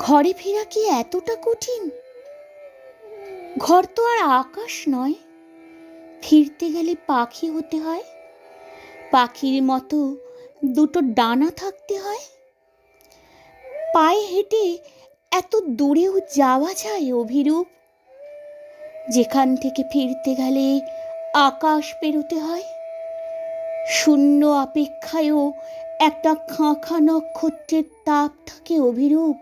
ঘরে ফেরা কি এতটা কঠিন? ঘর তো আর আকাশ নয়, ফিরতে গেলে পাখি হতে হয়। পাখির মতো দুটো ডানা থাকতে হয়। পায়ে হেঁটে এত দূরেও যাওয়া যায় অভিরূপ, যেখান থেকে ফিরতে গেলে আকাশ পেরোতে হয়। শূন্য অপেক্ষায়ও একটা খাঁখা নক্ষত্রের তাপ থাকে অভিরূপ।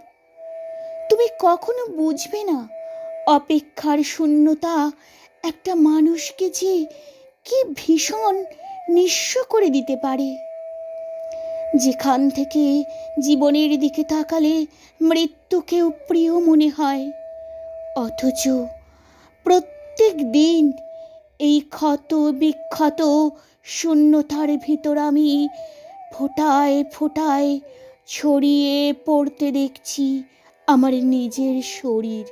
তুমি কখনো বুঝবে না অপেক্ষার শূন্যতা একটা মানুষকে যে কি ভীষণ নিঃস্ব করে দিতে পারে। যেখান থেকে জীবনের দিকে তাকালে মৃত্যুকেও প্রিয় মনে হয়, অথচ প্রত্যেক দিন এই ক্ষত বিক্ষত শূন্যতার ভিতর আমি ফোঁটায় ফোঁটায় ছড়িয়ে পড়তে দেখছি আমার নিজের শরীর।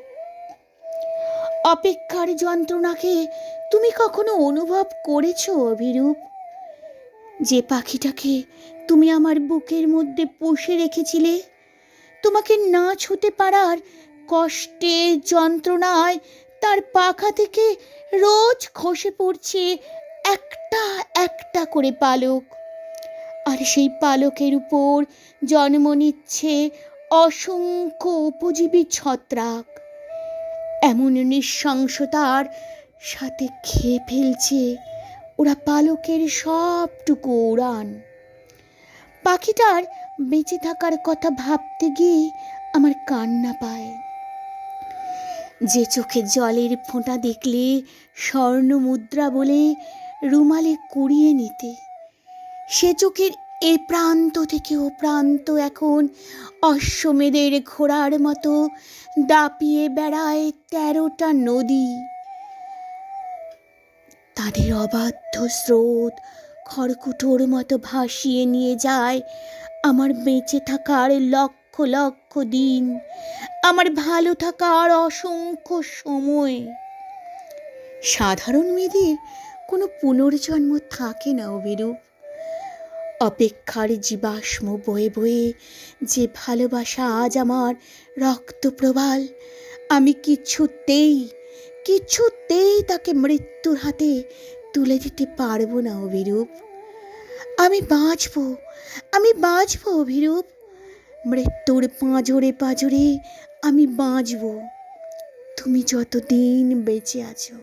অপেক্ষার যন্ত্রণাকে তুমি কখনো অনুভব করেছো অভিরূপ? যে পাখিটাকে তুমি আমার বুকের মধ্যে পুষে রেখেছিলে, তোমাকে না ছুঁতে পারার কষ্টে যন্ত্রণায় তার পাখা থেকে রোজ খসে পড়ছে একটা একটা করে পালক, আর সেই পালকের উপর জন্ম নিচ্ছে অসংখ্য উপজীবী ছত্রাক। এমন নৃশংসতার সাথে খেয়ে ফেলছে ওরা পালকের সবটুকু উড়ান। পাখিটার বেঁচে থাকার কথা ভাবতে গিয়ে আমার কান্না পায়। যে চোখে জলের ফোঁটা দেখলে স্বর্ণ মুদ্রা বলে রুমালে কুড়িয়ে নিতে, সে চোখের এ প্রান্ত থেকে ও প্রান্ত এখন অশ্বমেধের ঘোড়ার মতো দাপিয়ে বেড়ায় 13টা নদী। তাদের অবাধ্য স্রোত খড়কুটোর মতো ভাসিয়ে নিয়ে যায় আমার বেঁচে থাকার লক্ষ লক্ষ দিন, আমার ভালো থাকার অসংখ্য সময়। সাধারণ মেয়েদের কোনো পুনর্জন্ম থাকে না অভিরূপ। অপেক্ষার জীবাশ্ম বয়ে বয়ে যে ভালোবাসা আজ আমার রক্ত প্রবাল, আমি কিছুতেই তাকে মৃত্যুর হাতে তুলে দিতে পারবো না অভিরূপ। আমি বাঁচবো অভিরূপ। মৃত্যুর পাঁজরে পাঁজরে আমি বাঁচবো, তুমি যতদিন বেঁচে আছো।